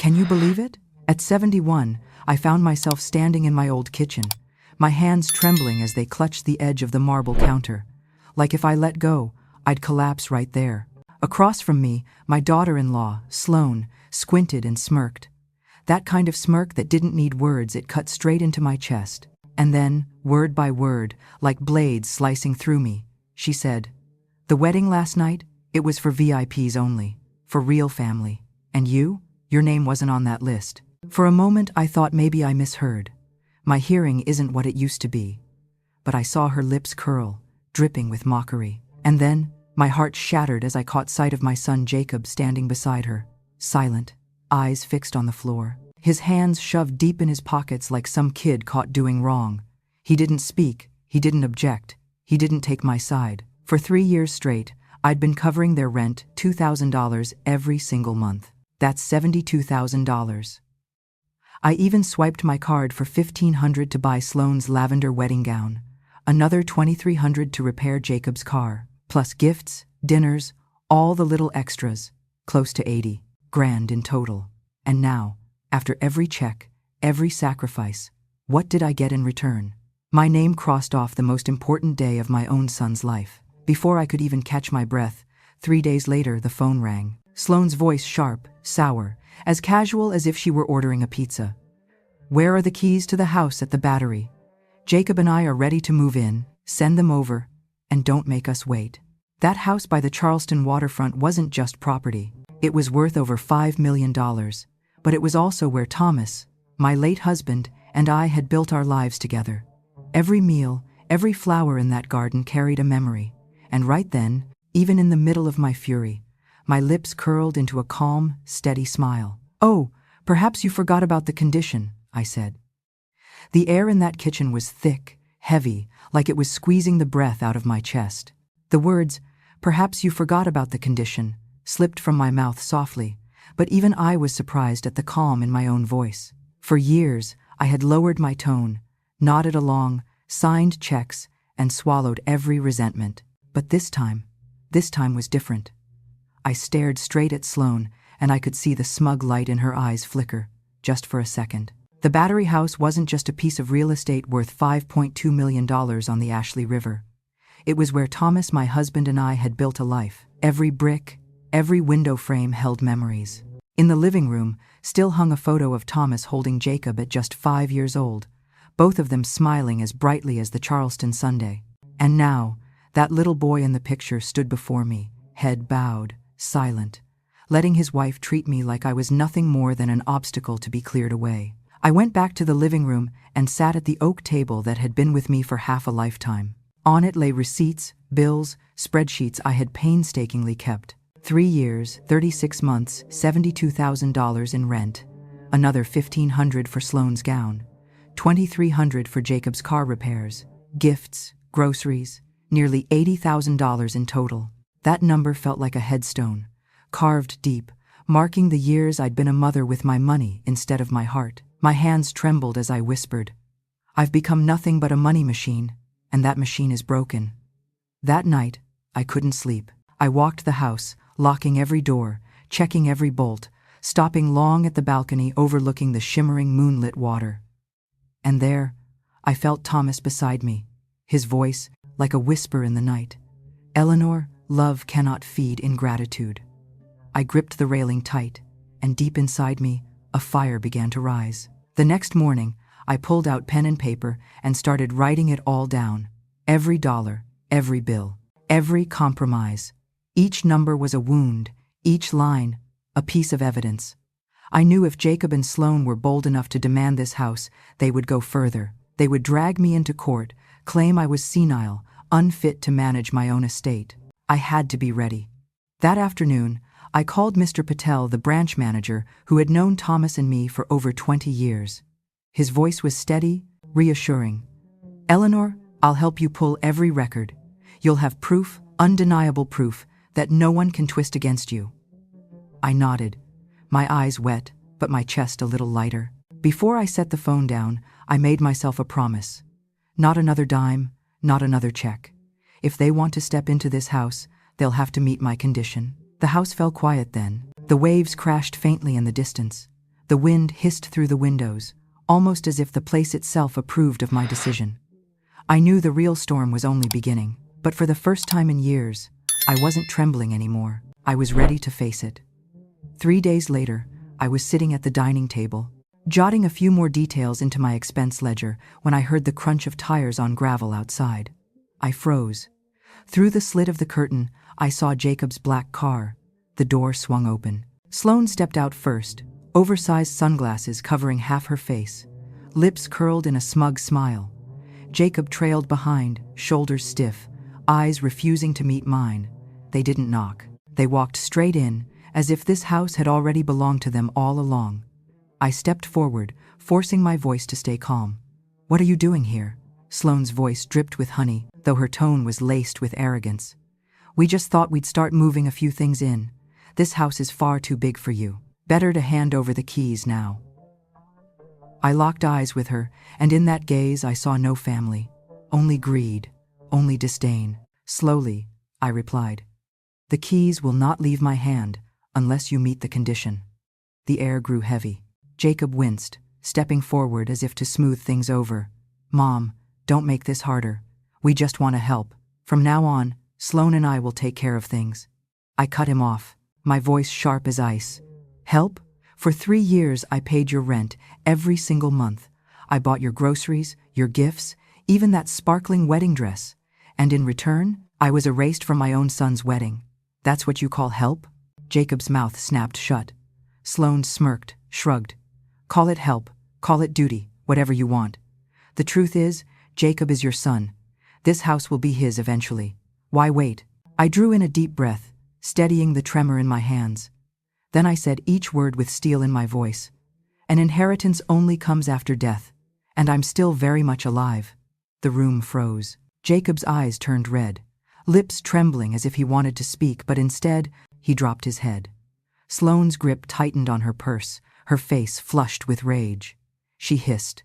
Can you believe it? At 71, I found myself standing in my old kitchen, my hands trembling as they clutched the edge of the marble counter. Like if I let go, I'd collapse right there. Across from me, my daughter-in-law, Sloane, squinted and smirked. That kind of smirk that didn't need words, it cut straight into my chest. And then, word by word, like blades slicing through me, she said, "The wedding last night, it was for VIPs only, for real family. And you? Your name wasn't on that list." For a moment I thought maybe I misheard. My hearing isn't what it used to be. But I saw her lips curl, dripping with mockery. And then, my heart shattered as I caught sight of my son Jacob standing beside her, silent, eyes fixed on the floor, his hands shoved deep in his pockets like some kid caught doing wrong. He didn't speak, he didn't object, he didn't take my side. For 3 years straight, I'd been covering their rent, $2,000 every single month. That's $72,000. I even swiped my card for $1,500 to buy Sloane's lavender wedding gown, another $2,300 to repair Jacob's car, plus gifts, dinners, all the little extras, close to $80,000 in total. And now, after every check, every sacrifice, what did I get in return? My name crossed off the most important day of my own son's life. Before I could even catch my breath, 3 days later the phone rang. Sloane's voice sharp, sour, as casual as if she were ordering a pizza. "Where are the keys to the house at the Battery? Jacob and I are ready to move in, send them over, and don't make us wait." That house by the Charleston waterfront wasn't just property. It was worth over $5 million, but it was also where Thomas, my late husband, and I had built our lives together. Every meal, every flower in that garden carried a memory, and right then, even in the middle of my fury, my lips curled into a calm, steady smile. "Oh, perhaps you forgot about the condition," I said. The air in that kitchen was thick, heavy, like it was squeezing the breath out of my chest. The words, "perhaps you forgot about the condition," slipped from my mouth softly, but even I was surprised at the calm in my own voice. For years, I had lowered my tone, nodded along, signed checks, and swallowed every resentment. But this time was different. I stared straight at Sloane, and I could see the smug light in her eyes flicker, just for a second. The Battery House wasn't just a piece of real estate worth $5.2 million on the Ashley River. It was where Thomas, my husband, and I had built a life. Every brick, every window frame held memories. In the living room still hung a photo of Thomas holding Jacob at just 5 years old, both of them smiling as brightly as the Charleston Sunday. And now, that little boy in the picture stood before me, head bowed, silent, letting his wife treat me like I was nothing more than an obstacle to be cleared away. I went back to the living room and sat at the oak table that had been with me for half a lifetime. On it lay receipts, bills, spreadsheets I had painstakingly kept. 3 years, 36 months, $72,000 in rent, another $1,500 for Sloane's gown, $2,300 for Jacob's car repairs, gifts, groceries, nearly $80,000 in total. That number felt like a headstone, carved deep, marking the years I'd been a mother with my money instead of my heart. My hands trembled as I whispered, "I've become nothing but a money machine, and that machine is broken." That night, I couldn't sleep. I walked the house, locking every door, checking every bolt, stopping long at the balcony overlooking the shimmering moonlit water. And there, I felt Thomas beside me, his voice like a whisper in the night. "Eleanor, love cannot feed ingratitude." I gripped the railing tight, and deep inside me, a fire began to rise. The next morning, I pulled out pen and paper and started writing it all down. Every dollar, every bill, every compromise. Each number was a wound, each line, a piece of evidence. I knew if Jacob and Sloane were bold enough to demand this house, they would go further. They would drag me into court, claim I was senile, unfit to manage my own estate. I had to be ready. That afternoon, I called Mr. Patel, the branch manager who had known Thomas and me for over 20 years. His voice was steady, reassuring. "Eleanor, I'll help you pull every record. You'll have proof, undeniable proof, that no one can twist against you." I nodded, my eyes wet, but my chest a little lighter. Before I set the phone down, I made myself a promise. Not another dime, not another check. If they want to step into this house, they'll have to meet my condition. The house fell quiet then. The waves crashed faintly in the distance, The wind hissed through the windows, almost as if the place itself approved of my decision. I knew the real storm was only beginning, but for the first time in years, I wasn't trembling anymore. I was ready to face it. 3 days later, I was sitting at the dining table, jotting a few more details into my expense ledger when I heard the crunch of tires on gravel outside. I froze. Through the slit of the curtain, I saw Jacob's black car. The door swung open. Sloane stepped out first, oversized sunglasses covering half her face, lips curled in a smug smile. Jacob trailed behind, shoulders stiff, eyes refusing to meet mine. They didn't knock. They walked straight in, as if this house had already belonged to them all along. I stepped forward, forcing my voice to stay calm. "What are you doing here?" Sloane's voice dripped with honey, though her tone was laced with arrogance. "We just thought we'd start moving a few things in. This house is far too big for you. Better to hand over the keys now." I locked eyes with her, and in that gaze I saw no family. Only greed, only disdain. Slowly, I replied, "The keys will not leave my hand unless you meet the condition." The air grew heavy. Jacob winced, stepping forward as if to smooth things over. "Mom, don't make this harder. We just want to help. From now on, Sloane and I will take care of things." I cut him off, my voice sharp as ice. "Help? For 3 years I paid your rent every single month. I bought your groceries, your gifts, even that sparkling wedding dress. And in return, I was erased from my own son's wedding. That's what you call help?" Jacob's mouth snapped shut. Sloane smirked, shrugged. "Call it help, call it duty, whatever you want. The truth is, Jacob is your son. This house will be his eventually. Why wait?" I drew in a deep breath, steadying the tremor in my hands. Then I said each word with steel in my voice. "An inheritance only comes after death, and I'm still very much alive." The room froze. Jacob's eyes turned red, lips trembling as if he wanted to speak, but instead, he dropped his head. Sloane's grip tightened on her purse, her face flushed with rage. She hissed,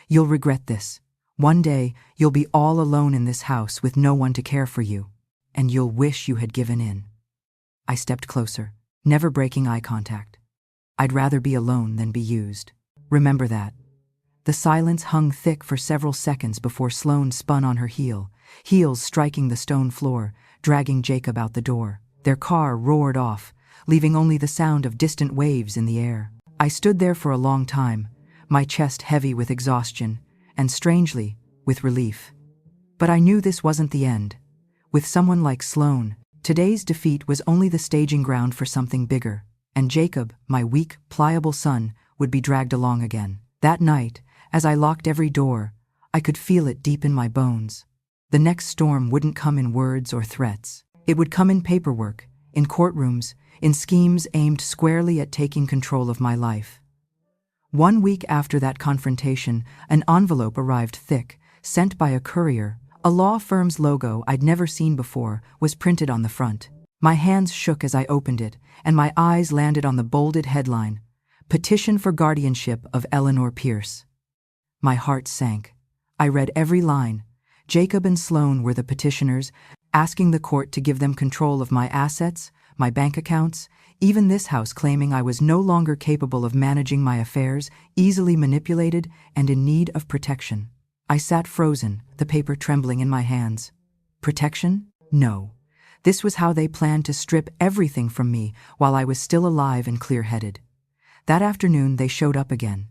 "You'll regret this. One day, you'll be all alone in this house with no one to care for you, and you'll wish you had given in." I stepped closer, never breaking eye contact. "I'd rather be alone than be used. Remember that." The silence hung thick for several seconds before Sloane spun on her heels striking the stone floor, dragging Jacob out the door. Their car roared off, leaving only the sound of distant waves in the air. I stood there for a long time, my chest heavy with exhaustion, and strangely, with relief. But I knew this wasn't the end. With someone like Sloane, today's defeat was only the staging ground for something bigger, and Jacob, my weak, pliable son, would be dragged along again. That night, as I locked every door, I could feel it deep in my bones. The next storm wouldn't come in words or threats. It would come in paperwork, in courtrooms, in schemes aimed squarely at taking control of my life. 1 week after that confrontation, an envelope arrived thick, sent by a courier. A law firm's logo I'd never seen before was printed on the front. My hands shook as I opened it, and my eyes landed on the bolded headline, "Petition for Guardianship of Eleanor Pierce." My heart sank. I read every line. Jacob and Sloane were the petitioners, asking the court to give them control of my assets, my bank accounts, even this house claiming I was no longer capable of managing my affairs, easily manipulated, and in need of protection. I sat frozen, the paper trembling in my hands. Protection? No. This was how they planned to strip everything from me while I was still alive and clear-headed. That afternoon they showed up again.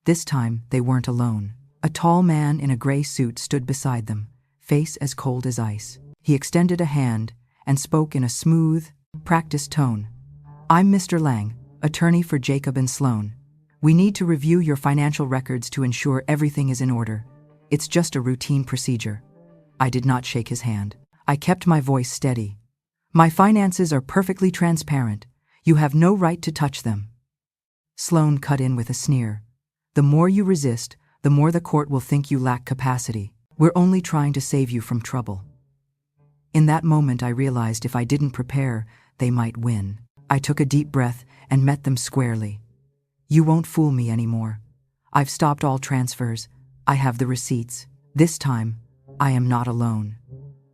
This time they weren't alone. A tall man in a gray suit stood beside them, face as cold as ice. He extended a hand and spoke in a smooth, practiced tone. "I'm Mr. Lang, attorney for Jacob and Sloane. We need to review your financial records to ensure everything is in order. It's just a routine procedure." I did not shake his hand. I kept my voice steady. "My finances are perfectly transparent. You have no right to touch them." Sloane cut in with a sneer. "The more you resist, the more the court will think you lack capacity. We're only trying to save you from trouble." In that moment I realized if I didn't prepare, they might win. I took a deep breath and met them squarely. "You won't fool me anymore. I've stopped all transfers. I have the receipts. This time, I am not alone."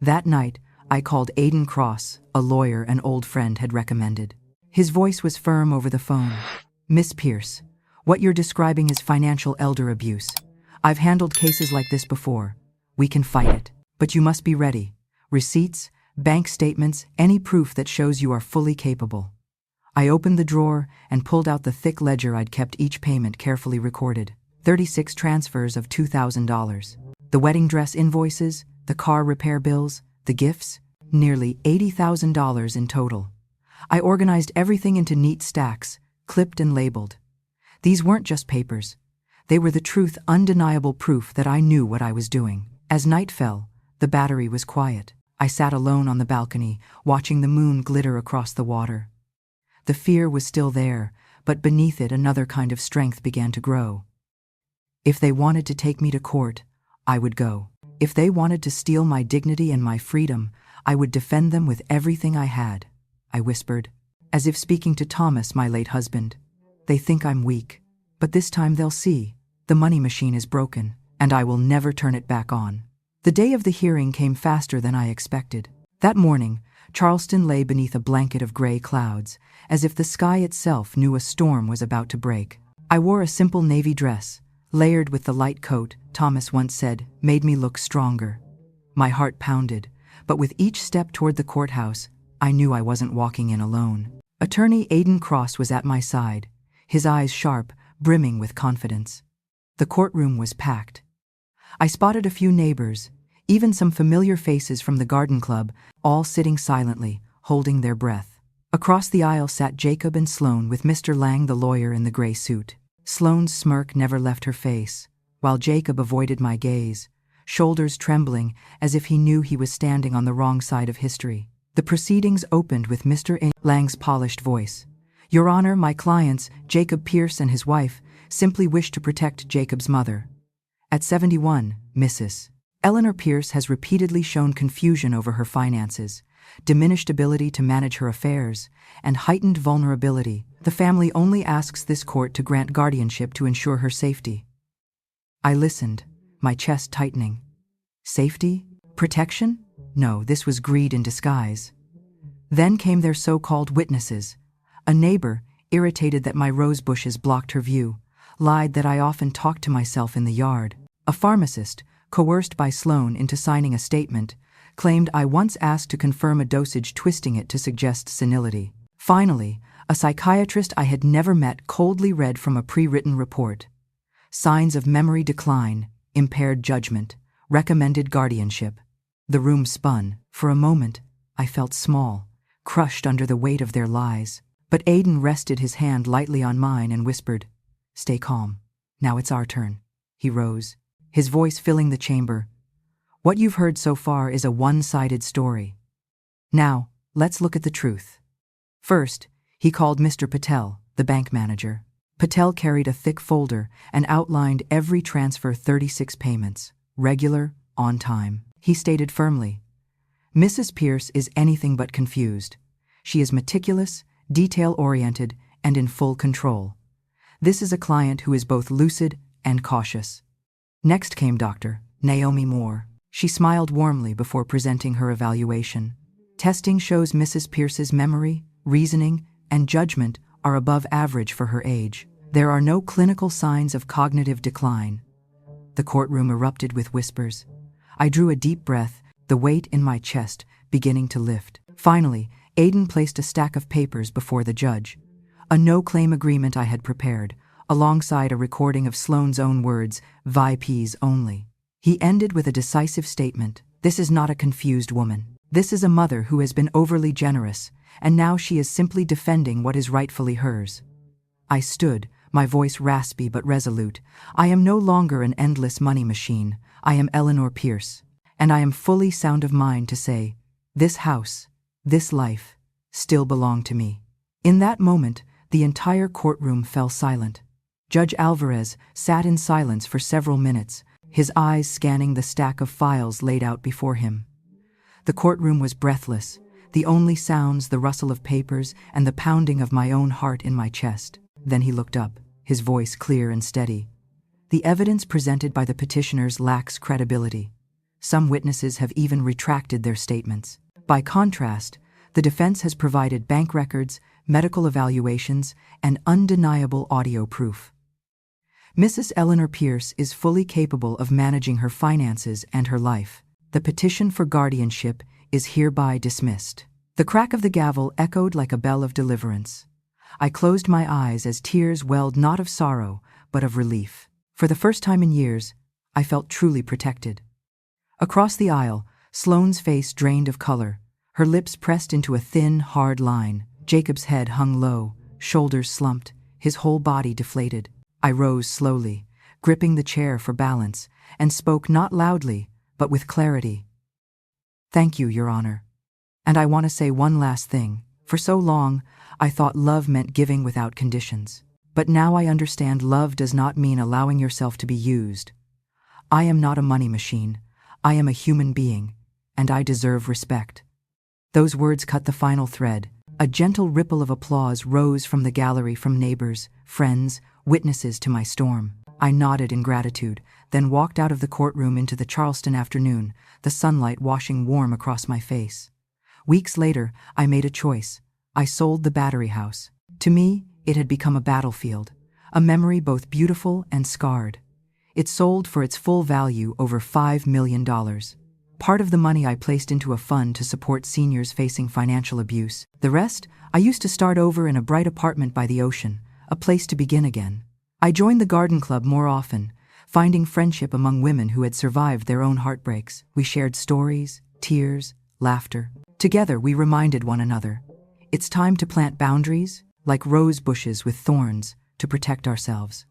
That night, I called Aidan Cross, a lawyer an old friend had recommended. His voice was firm over the phone. "Miss Pierce, What you're describing is financial elder abuse. I've handled cases like this before. We can fight it. But you must be ready. Receipts, bank statements, any proof that shows you are fully capable. I opened the drawer and pulled out the thick ledger I'd kept each payment carefully recorded. 36 transfers of $2,000. The wedding dress invoices, the car repair bills, the gifts, nearly $80,000 in total. I organized everything into neat stacks, clipped and labeled. These weren't just papers. They were the truth, undeniable proof that I knew what I was doing. As night fell, the battery was quiet. I sat alone on the balcony, watching the moon glitter across the water. The fear was still there, but beneath it another kind of strength began to grow. If they wanted to take me to court, I would go. If they wanted to steal my dignity and my freedom, I would defend them with everything I had, I whispered, as if speaking to Thomas, my late husband. They think I'm weak, but this time they'll see. The money machine is broken, and I will never turn it back on. The day of the hearing came faster than I expected. That morning, Charleston lay beneath a blanket of gray clouds, as if the sky itself knew a storm was about to break. I wore a simple navy dress, layered with the light coat Thomas once said made me look stronger. My heart pounded, but with each step toward the courthouse, I knew I wasn't walking in alone. Attorney Aiden Cross was at my side, his eyes sharp, brimming with confidence. The courtroom was packed. I spotted a few neighbors, even some familiar faces from the garden club, all sitting silently, holding their breath. Across the aisle sat Jacob and Sloan with Mr. Lang, the lawyer in the gray suit. Sloan's smirk never left her face, while Jacob avoided my gaze, shoulders trembling as if he knew he was standing on the wrong side of history. The proceedings opened with Mr. Lang's polished voice. Your Honor, my clients, Jacob Pierce and his wife, simply wish to protect Jacob's mother. At 71, Mrs. Eleanor Pierce has repeatedly shown confusion over her finances, diminished ability to manage her affairs, and heightened vulnerability. The family only asks this court to grant guardianship to ensure her safety. I listened, my chest tightening. Safety? Protection? No, this was greed in disguise. Then came their so-called witnesses. A neighbor, irritated that my rose bushes blocked her view, lied that I often talked to myself in the yard. A pharmacist, coerced by Sloan into signing a statement, claimed I once asked to confirm a dosage, twisting it to suggest senility. Finally, a psychiatrist I had never met coldly read from a pre-written report. Signs of memory decline, impaired judgment, recommended guardianship. The room spun. For a moment, I felt small, crushed under the weight of their lies. But Aiden rested his hand lightly on mine and whispered, "Stay calm. Now it's our turn." He rose, his voice filling the chamber. "What you've heard so far is a one-sided story. Now, let's look at the truth." First, he called Mr. Patel, the bank manager. Patel carried a thick folder and outlined every transfer, 36 payments, regular, on time. He stated firmly, "Mrs. Pierce is anything but confused. She is meticulous, detail-oriented, and in full control. This is a client who is both lucid and cautious." Next came Dr. Naomi Moore. She smiled warmly before presenting her evaluation. Testing shows Mrs. Pierce's memory, reasoning, and judgment are above average for her age. There are no clinical signs of cognitive decline. The courtroom erupted with whispers. I drew a deep breath, the weight in my chest beginning to lift. Finally, Aiden placed a stack of papers before the judge. A no-claim agreement I had prepared, alongside a recording of Sloan's own words, "VIPs only." He ended with a decisive statement. "This is not a confused woman. This is a mother who has been overly generous, and now she is simply defending what is rightfully hers." I stood, my voice raspy but resolute. I am no longer an endless money machine. I am Eleanor Pierce, and I am fully sound of mind to say, this house, this life, still belong to me. In that moment, the entire courtroom fell silent. Judge Alvarez sat in silence for several minutes, his eyes scanning the stack of files laid out before him. The courtroom was breathless, the only sounds the rustle of papers and the pounding of my own heart in my chest. Then he looked up, his voice clear and steady. "The evidence presented by the petitioners lacks credibility. Some witnesses have even retracted their statements. By contrast, the defense has provided bank records, medical evaluations, and undeniable audio proof. Mrs. Eleanor Pierce is fully capable of managing her finances and her life. The petition for guardianship is hereby dismissed." The crack of the gavel echoed like a bell of deliverance. I closed my eyes as tears welled not of sorrow, but of relief. For the first time in years, I felt truly protected. Across the aisle, Sloane's face drained of color, her lips pressed into a thin, hard line. Jacob's head hung low, shoulders slumped, his whole body deflated. I rose slowly, gripping the chair for balance, and spoke not loudly, but with clarity. "Thank you, Your Honor. And I want to say one last thing. For so long, I thought love meant giving without conditions. But now I understand love does not mean allowing yourself to be used. I am not a money machine. I am a human being, and I deserve respect." Those words cut the final thread. A gentle ripple of applause rose from the gallery, from neighbors, friends, witnesses to my storm. I nodded in gratitude, then walked out of the courtroom into the Charleston afternoon, the sunlight washing warm across my face. Weeks later, I made a choice. I sold the Battery House. To me, it had become a battlefield, a memory both beautiful and scarred. It sold for its full value, over $5 million. Part of the money I placed into a fund to support seniors facing financial abuse. The rest, I used to start over in a bright apartment by the ocean, a place to begin again. I joined the garden club more often, finding friendship among women who had survived their own heartbreaks. We shared stories, tears, laughter. Together we reminded one another. It's time to plant boundaries, like rose bushes with thorns, to protect ourselves.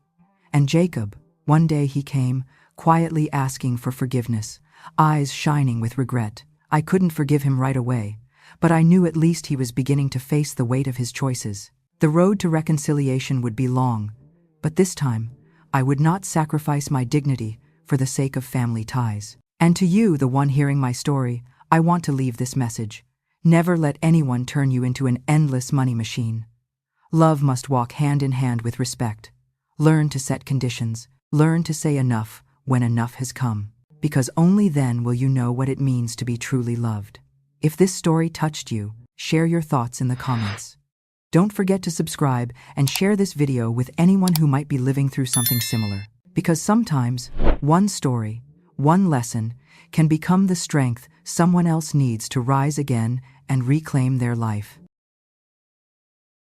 And Jacob, one day he came, quietly asking for forgiveness, eyes shining with regret. I couldn't forgive him right away, but I knew at least he was beginning to face the weight of his choices. The road to reconciliation would be long, but this time, I would not sacrifice my dignity for the sake of family ties. And to you, the one hearing my story, I want to leave this message. Never let anyone turn you into an endless money machine. Love must walk hand in hand with respect. Learn to set conditions. Learn to say enough when enough has come, because only then will you know what it means to be truly loved. If this story touched you, share your thoughts in the comments. Don't forget to subscribe and share this video with anyone who might be living through something similar, because sometimes one story, one lesson, can become the strength someone else needs to rise again and reclaim their life.